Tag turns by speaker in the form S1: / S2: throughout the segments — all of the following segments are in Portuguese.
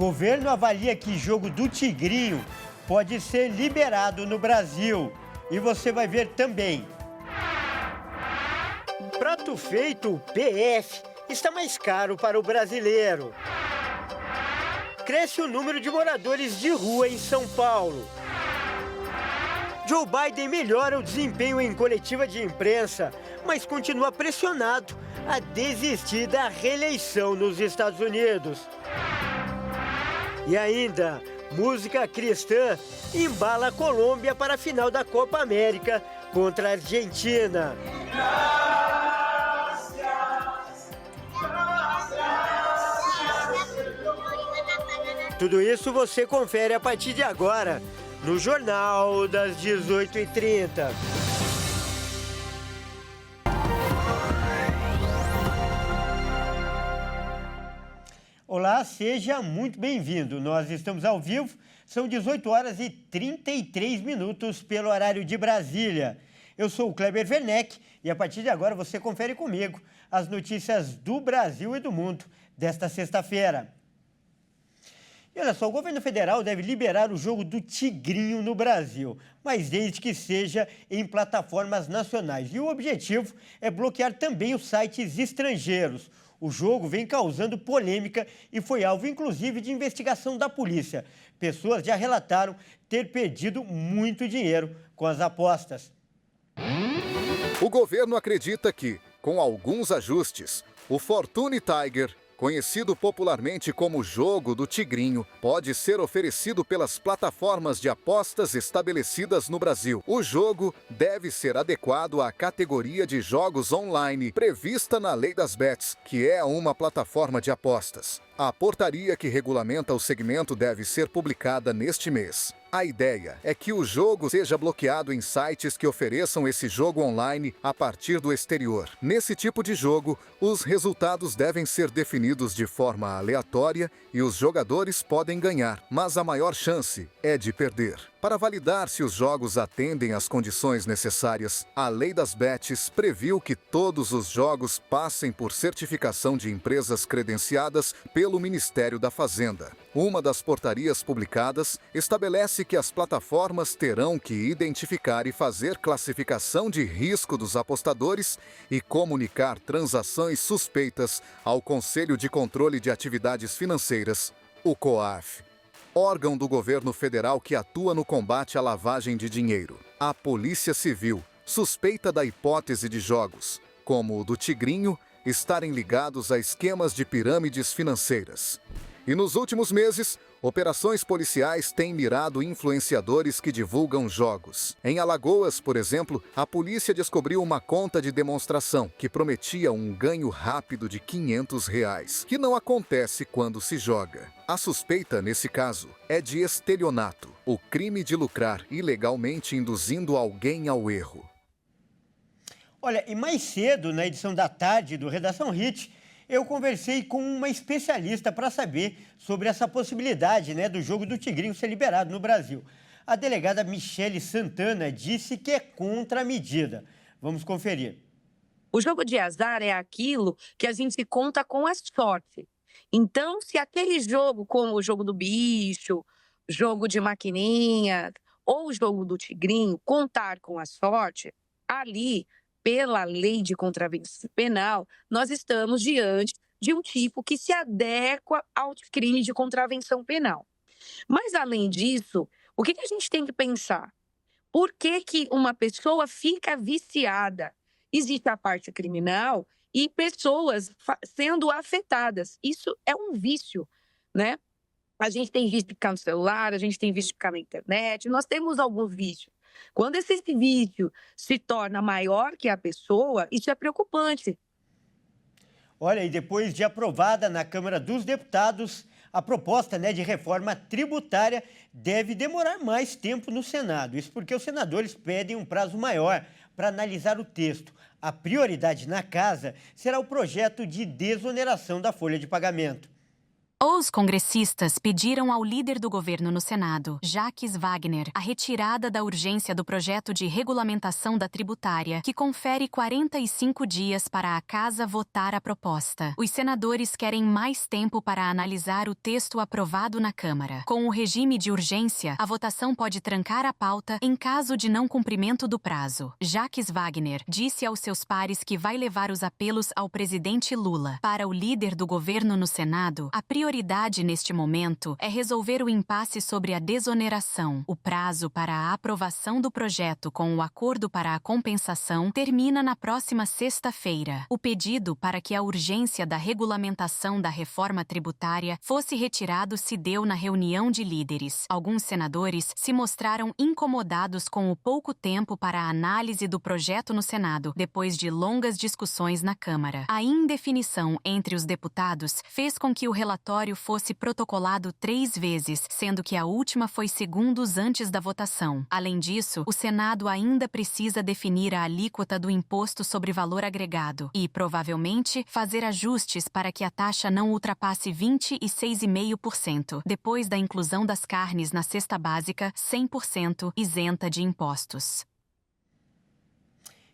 S1: Governo avalia que jogo do Tigrinho pode ser liberado no Brasil. E você vai ver também. Prato feito, PF, está mais caro para o brasileiro. Cresce o número de moradores de rua em São Paulo. Joe Biden melhora o desempenho em coletiva de imprensa, mas continua pressionado a desistir da reeleição nos Estados Unidos. E ainda, música cristã embala a Colômbia para a final da Copa América contra a Argentina. Tudo isso você confere a partir de agora, no Jornal das 18h30. Olá, seja muito bem-vindo. Nós estamos ao vivo, são 18h33 pelo horário de Brasília. Eu sou o Kleber Werneck e a partir de agora você confere comigo as notícias do Brasil e do mundo desta sexta-feira. E olha só, o governo federal deve liberar o jogo do Tigrinho no Brasil, mas desde que seja em plataformas nacionais. E o objetivo é bloquear também os sites estrangeiros. O jogo vem causando polêmica e foi alvo, inclusive, de investigação da polícia. Pessoas já relataram ter perdido muito dinheiro com as apostas.
S2: O governo acredita que, com alguns ajustes, o Fortune Tiger, conhecido popularmente como Jogo do Tigrinho, pode ser oferecido pelas plataformas de apostas estabelecidas no Brasil. O jogo deve ser adequado à categoria de jogos online prevista na Lei das Bets, que é uma plataforma de apostas. A portaria que regulamenta o segmento deve ser publicada neste mês. A ideia é que o jogo seja bloqueado em sites que ofereçam esse jogo online a partir do exterior. Nesse tipo de jogo, os resultados devem ser definidos de forma aleatória e os jogadores podem ganhar, mas a maior chance é de perder. Para validar se os jogos atendem às condições necessárias, a Lei das Bets previu que todos os jogos passem por certificação de empresas credenciadas pelo Ministério da Fazenda. Uma das portarias publicadas estabelece que as plataformas terão que identificar e fazer classificação de risco dos apostadores e comunicar transações suspeitas ao Conselho de Controle de Atividades Financeiras, o COAF, órgão do governo federal que atua no combate à lavagem de dinheiro. A Polícia Civil suspeita da hipótese de jogos, como o do Tigrinho, estarem ligados a esquemas de pirâmides financeiras. E nos últimos meses, operações policiais têm mirado influenciadores que divulgam jogos. Em Alagoas, por exemplo, a polícia descobriu uma conta de demonstração que prometia um ganho rápido de R$500, que não acontece quando se joga. A suspeita, nesse caso, é de estelionato, o crime de lucrar ilegalmente induzindo alguém ao erro.
S1: Olha, e mais cedo, na edição da tarde do Redação Hit, eu conversei com uma especialista para saber sobre essa possibilidade, do jogo do Tigrinho ser liberado no Brasil. A delegada Michele Santana disse que é contra a medida. Vamos conferir.
S3: O jogo de azar é aquilo que a gente conta com a sorte. Então, se aquele jogo, como o jogo do bicho, jogo de maquininha ou o jogo do tigrinho, contar com a sorte, ali, pela lei de contravenção penal, nós estamos diante de um tipo que se adequa ao crime de contravenção penal. Mas, além disso, o que a gente tem que pensar? Por que uma pessoa fica viciada? Existe a parte criminal e pessoas sendo afetadas. Isso é um vício, né? A gente tem visto ficar no celular, a gente tem visto ficar na internet, nós temos alguns vícios. Quando esse vício se torna maior que a pessoa, isso é preocupante.
S1: Olha, e depois de aprovada na Câmara dos Deputados, a proposta de reforma tributária deve demorar mais tempo no Senado. Isso porque os senadores pedem um prazo maior para analisar o texto. A prioridade na casa será o projeto de desoneração da folha de pagamento.
S4: Os congressistas pediram ao líder do governo no Senado, Jacques Wagner, a retirada da urgência do projeto de regulamentação da tributária, que confere 45 dias para a Casa votar a proposta. Os senadores querem mais tempo para analisar o texto aprovado na Câmara. Com o regime de urgência, a votação pode trancar a pauta em caso de não cumprimento do prazo. Jacques Wagner disse aos seus pares que vai levar os apelos ao presidente Lula. Para o líder do governo no Senado, a prioridade neste momento é resolver o impasse sobre a desoneração. O prazo para a aprovação do projeto com o acordo para a compensação termina na próxima sexta-feira. O pedido para que a urgência da regulamentação da reforma tributária fosse retirado se deu na reunião de líderes. Alguns senadores se mostraram incomodados com o pouco tempo para a análise do projeto no Senado, depois de longas discussões na Câmara. A indefinição entre os deputados fez com que o relatório fosse protocolado 3 vezes, sendo que a última foi segundos antes da votação. Além disso, o Senado ainda precisa definir a alíquota do imposto sobre valor agregado e, provavelmente, fazer ajustes para que a taxa não ultrapasse 26,5%, depois da inclusão das carnes na cesta básica 100% isenta de impostos.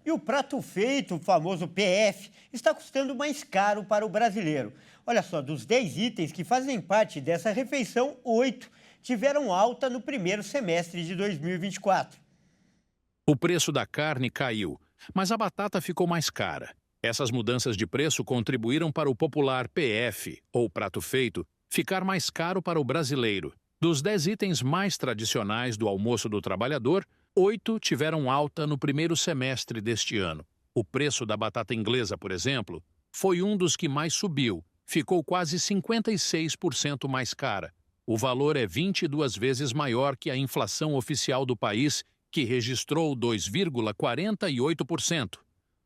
S1: E o prato feito, o famoso PF, está custando mais caro para o brasileiro. Olha só, dos 10 itens que fazem parte dessa refeição, 8 tiveram alta no primeiro semestre de 2024.
S5: O preço da carne caiu, mas a batata ficou mais cara. Essas mudanças de preço contribuíram para o popular PF, ou prato feito, ficar mais caro para o brasileiro. Dos 10 itens mais tradicionais do almoço do trabalhador, 8 tiveram alta no primeiro semestre deste ano. O preço da batata inglesa, por exemplo, foi um dos que mais subiu, ficou quase 56% mais cara. O valor é 22 vezes maior que a inflação oficial do país, que registrou 2,48%.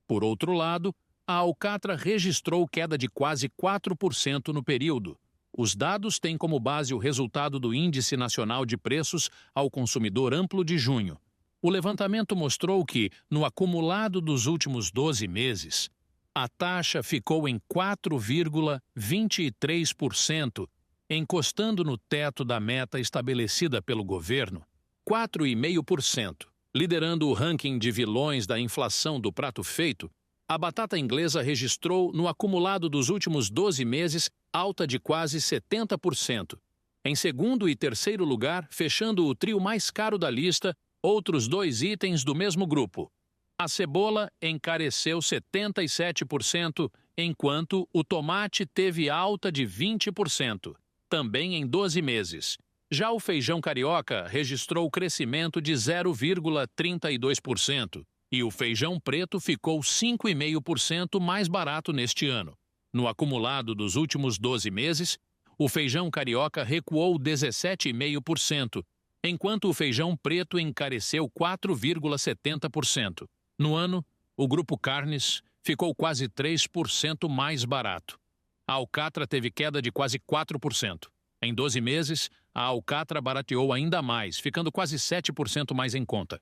S5: Por outro lado, a alcatra registrou queda de quase 4% no período. Os dados têm como base o resultado do Índice Nacional de Preços ao Consumidor Amplo de junho. O levantamento mostrou que, no acumulado dos últimos 12 meses, a taxa ficou em 4,23%, encostando no teto da meta estabelecida pelo governo, 4,5%. Liderando o ranking de vilões da inflação do prato feito, a batata inglesa registrou, no acumulado dos últimos 12 meses, alta de quase 70%. Em segundo e terceiro lugar, fechando o trio mais caro da lista, outros 2 itens do mesmo grupo. A cebola encareceu 77%, enquanto o tomate teve alta de 20%, também em 12 meses. Já o feijão carioca registrou crescimento de 0,32% e o feijão preto ficou 5,5% mais barato neste ano. No acumulado dos últimos 12 meses, o feijão carioca recuou 17,5%, enquanto o feijão preto encareceu 4,70%. No ano, o grupo carnes ficou quase 3% mais barato. A alcatra teve queda de quase 4%. Em 12 meses, a alcatra barateou ainda mais, ficando quase 7% mais em conta.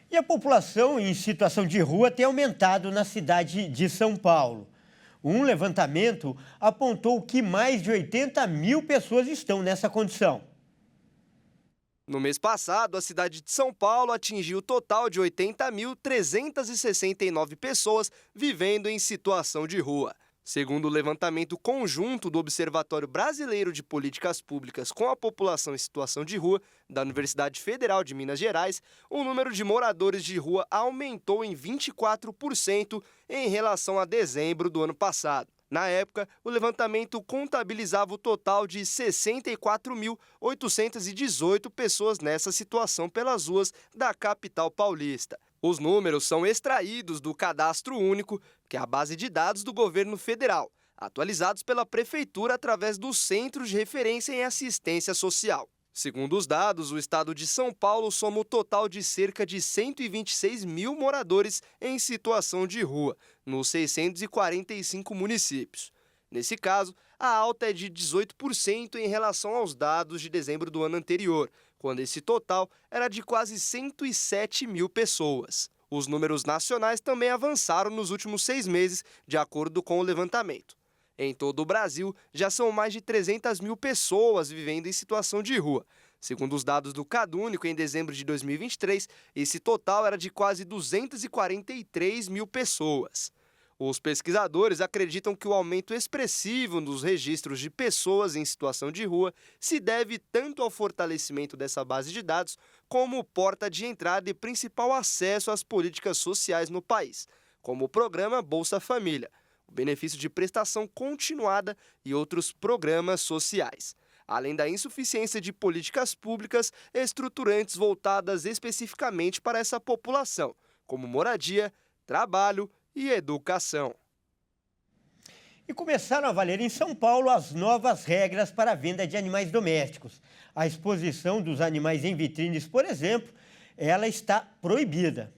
S1: E a população em situação de rua tem aumentado na cidade de São Paulo. Um levantamento apontou que mais de 80 mil pessoas estão nessa condição.
S6: No mês passado, a cidade de São Paulo atingiu o total de 80.369 pessoas vivendo em situação de rua. Segundo o levantamento conjunto do Observatório Brasileiro de Políticas Públicas com a População em Situação de Rua, da Universidade Federal de Minas Gerais, o número de moradores de rua aumentou em 24% em relação a dezembro do ano passado. Na época, o levantamento contabilizava o total de 64.818 pessoas nessa situação pelas ruas da capital paulista. Os números são extraídos do Cadastro Único, que é a base de dados do governo federal, atualizados pela Prefeitura através dos Centros de Referência em Assistência Social. Segundo os dados, o estado de São Paulo soma o total de cerca de 126 mil moradores em situação de rua, nos 645 municípios. Nesse caso, a alta é de 18% em relação aos dados de dezembro do ano anterior, quando esse total era de quase 107 mil pessoas. Os números nacionais também avançaram nos últimos 6 meses, de acordo com o levantamento. Em todo o Brasil, já são mais de 300 mil pessoas vivendo em situação de rua. Segundo os dados do CadÚnico, em dezembro de 2023, esse total era de quase 243 mil pessoas. Os pesquisadores acreditam que o aumento expressivo nos registros de pessoas em situação de rua se deve tanto ao fortalecimento dessa base de dados como porta de entrada e principal acesso às políticas sociais no país, como o programa Bolsa Família, o benefício de prestação continuada e outros programas sociais, além da insuficiência de políticas públicas estruturantes voltadas especificamente para essa população, como moradia, trabalho e educação.
S1: E começaram a valer em São Paulo as novas regras para a venda de animais domésticos. A exposição dos animais em vitrines, por exemplo, ela está proibida.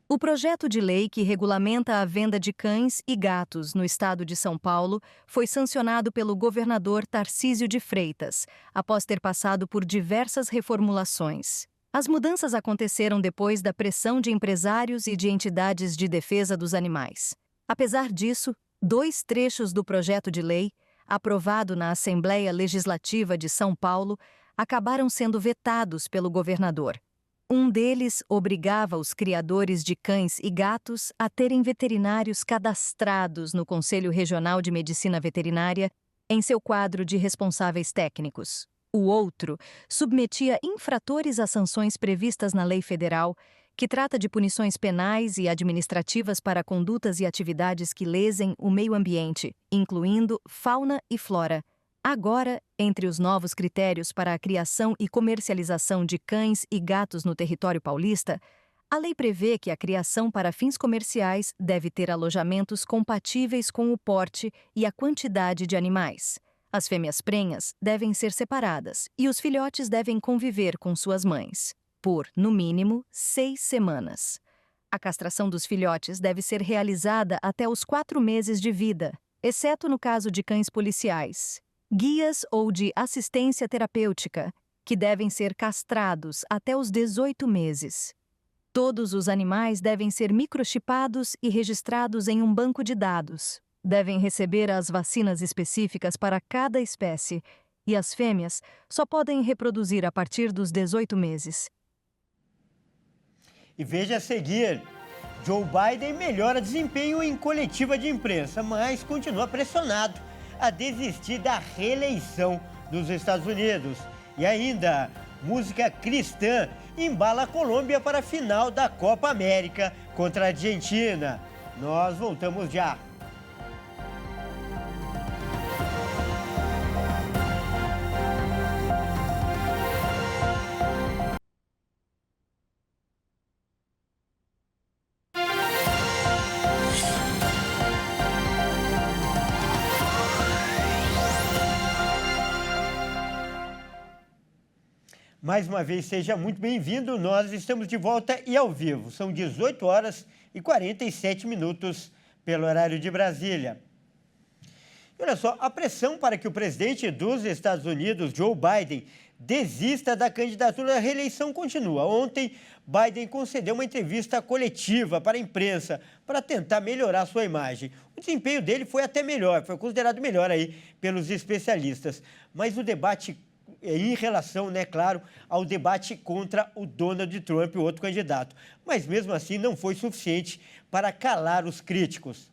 S7: O projeto de lei que regulamenta a venda de cães e gatos no estado de São Paulo foi sancionado pelo governador Tarcísio de Freitas, após ter passado por diversas reformulações. As mudanças aconteceram depois da pressão de empresários e de entidades de defesa dos animais. Apesar disso, 2 trechos do projeto de lei, aprovado na Assembleia Legislativa de São Paulo, acabaram sendo vetados pelo governador. Um deles obrigava os criadores de cães e gatos a terem veterinários cadastrados no Conselho Regional de Medicina Veterinária em seu quadro de responsáveis técnicos. O outro submetia infratores a sanções previstas na lei federal, que trata de punições penais e administrativas para condutas e atividades que lesem o meio ambiente, incluindo fauna e flora. Agora, entre os novos critérios para a criação e comercialização de cães e gatos no território paulista, a lei prevê que a criação para fins comerciais deve ter alojamentos compatíveis com o porte e a quantidade de animais. As fêmeas prenhas devem ser separadas e os filhotes devem conviver com suas mães, por, no mínimo, 6 semanas. A castração dos filhotes deve ser realizada até os 4 meses de vida, exceto no caso de cães policiais. Guias ou de assistência terapêutica, que devem ser castrados até os 18 meses. Todos os animais devem ser microchipados e registrados em um banco de dados. Devem receber as vacinas específicas para cada espécie, e as fêmeas só podem reproduzir a partir dos 18 meses.
S1: E veja a seguir, Joe Biden melhora desempenho em coletiva de imprensa, mas continua pressionado a desistir da reeleição nos Estados Unidos. E ainda, música cristã embala a Colômbia para a final da Copa América contra a Argentina. Nós voltamos já. Mais uma vez, seja muito bem-vindo. Nós estamos de volta e ao vivo. São 18 horas e 47 minutos pelo horário de Brasília. E olha só, a pressão para que o presidente dos Estados Unidos, Joe Biden, desista da candidatura à reeleição continua. Ontem, Biden concedeu uma entrevista coletiva para a imprensa para tentar melhorar sua imagem. O desempenho dele foi até melhor, foi considerado melhor aí pelos especialistas. Mas o debate em relação, claro, ao debate contra o Donald Trump, o outro candidato. Mas mesmo assim não foi suficiente para calar os críticos.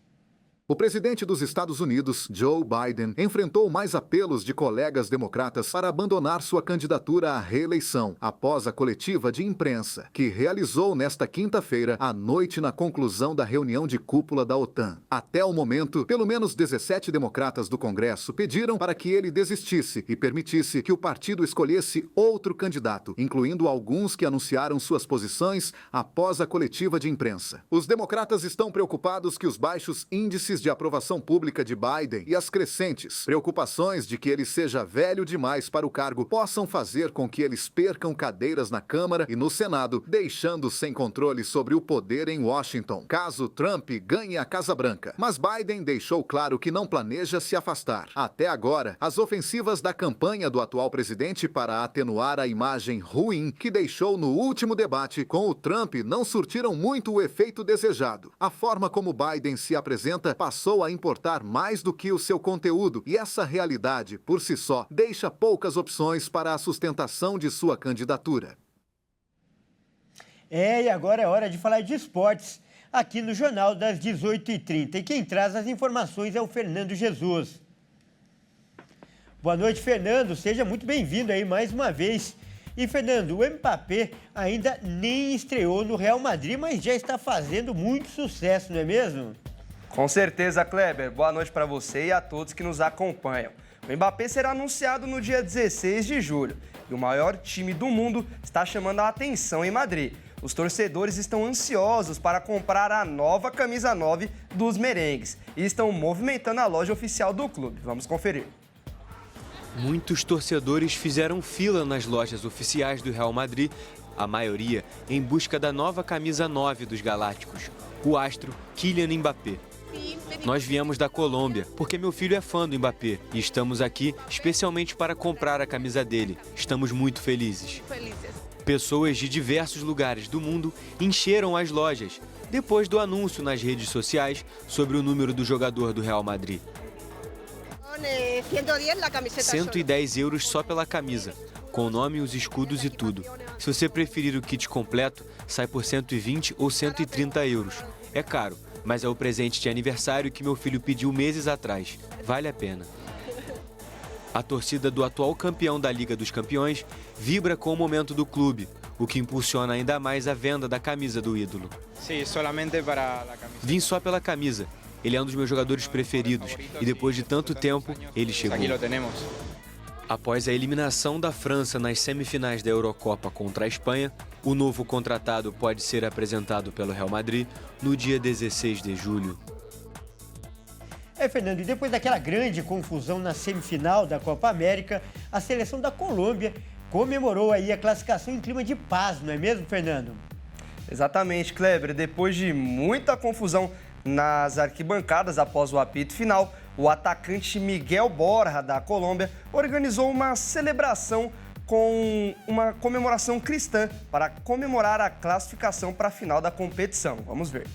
S2: O presidente dos Estados Unidos, Joe Biden, enfrentou mais apelos de colegas democratas para abandonar sua candidatura à reeleição após a coletiva de imprensa, que realizou nesta quinta-feira à noite na conclusão da reunião de cúpula da OTAN. Até o momento, pelo menos 17 democratas do Congresso pediram para que ele desistisse e permitisse que o partido escolhesse outro candidato, incluindo alguns que anunciaram suas posições após a coletiva de imprensa. Os democratas estão preocupados que os baixos índices de aprovação pública de Biden e as crescentes preocupações de que ele seja velho demais para o cargo possam fazer com que eles percam cadeiras na Câmara e no Senado, deixando sem controle sobre o poder em Washington, caso Trump ganhe a Casa Branca. Mas Biden deixou claro que não planeja se afastar. Até agora, as ofensivas da campanha do atual presidente para atenuar a imagem ruim que deixou no último debate com o Trump não surtiram muito o efeito desejado. A forma como Biden se apresenta passou a importar mais do que o seu conteúdo e essa realidade, por si só, deixa poucas opções para a sustentação de sua candidatura.
S1: E agora é hora de falar de esportes, aqui no Jornal das 18h30. E quem traz as informações é o Fernando Jesus. Boa noite, Fernando. Seja muito bem-vindo aí mais uma vez. E, Fernando, o Mbappé ainda nem estreou no Real Madrid, mas já está fazendo muito sucesso, não é mesmo?
S6: Com certeza, Kleber. Boa noite para você e a todos que nos acompanham. O Mbappé será anunciado no dia 16 de julho. E o maior time do mundo está chamando a atenção em Madrid. Os torcedores estão ansiosos para comprar a nova camisa 9 dos merengues e estão movimentando a loja oficial do clube. Vamos conferir.
S8: Muitos torcedores fizeram fila nas lojas oficiais do Real Madrid, a maioria em busca da nova camisa 9 dos Galácticos, o astro Kylian Mbappé. Nós viemos da Colômbia, porque meu filho é fã do Mbappé e estamos aqui especialmente para comprar a camisa dele. Estamos muito felizes. Pessoas de diversos lugares do mundo encheram as lojas, depois do anúncio nas redes sociais sobre o número do jogador do Real Madrid. 110 euros só pela camisa, com o nome, os escudos e tudo. Se você preferir o kit completo, sai por 120 ou 130 euros. É caro, mas é o presente de aniversário que meu filho pediu meses atrás. Vale a pena. A torcida do atual campeão da Liga dos Campeões vibra com o momento do clube, o que impulsiona ainda mais a venda da camisa do ídolo. Vim só pela camisa. Ele é um dos meus jogadores preferidos e depois de tanto tempo, ele chegou. Após a eliminação da França nas semifinais da Eurocopa contra a Espanha, o novo contratado pode ser apresentado pelo Real Madrid no dia 16 de julho.
S1: Fernando, e depois daquela grande confusão na semifinal da Copa América, a seleção da Colômbia comemorou aí a classificação em clima de paz, não é mesmo, Fernando?
S6: Exatamente, Kleber. Depois de muita confusão nas arquibancadas após o apito final, o atacante Miguel Borja, da Colômbia, organizou uma celebração com uma comemoração cristã para comemorar a classificação para a final da competição. Vamos ver.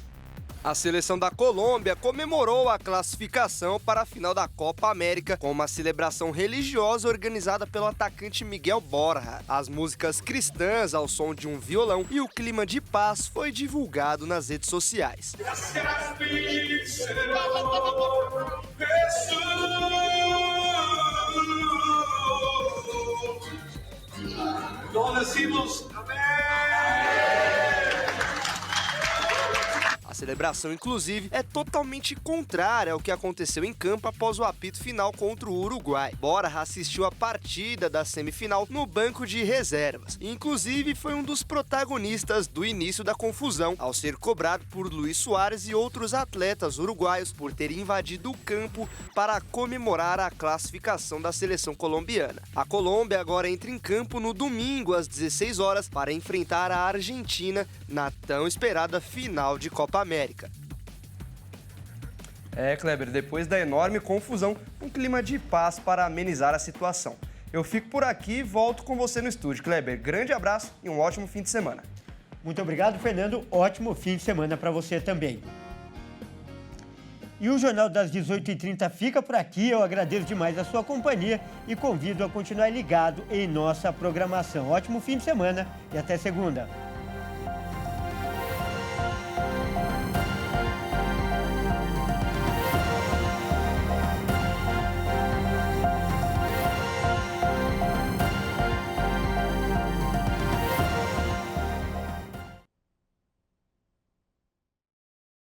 S6: A seleção da Colômbia comemorou a classificação para a final da Copa América com uma celebração religiosa organizada pelo atacante Miguel Borja. As músicas cristãs ao som de um violão e o clima de paz foi divulgado nas redes sociais. A celebração, inclusive, é totalmente contrária ao que aconteceu em campo após o apito final contra o Uruguai. Borja assistiu a partida da semifinal no banco de reservas. Inclusive, foi um dos protagonistas do início da confusão, ao ser cobrado por Luis Suárez e outros atletas uruguaios por ter invadido o campo para comemorar a classificação da seleção colombiana. A Colômbia agora entra em campo no domingo às 16 horas para enfrentar a Argentina na tão esperada final de Copa América. Kleber, depois da enorme confusão, um clima de paz para amenizar a situação. Eu fico por aqui e volto com você no estúdio. Kleber, grande abraço e um ótimo fim de semana.
S1: Muito obrigado, Fernando. Ótimo fim de semana para você também. E o Jornal das 18h30 fica por aqui. Eu agradeço demais a sua companhia e convido a continuar ligado em nossa programação. Ótimo fim de semana e até segunda.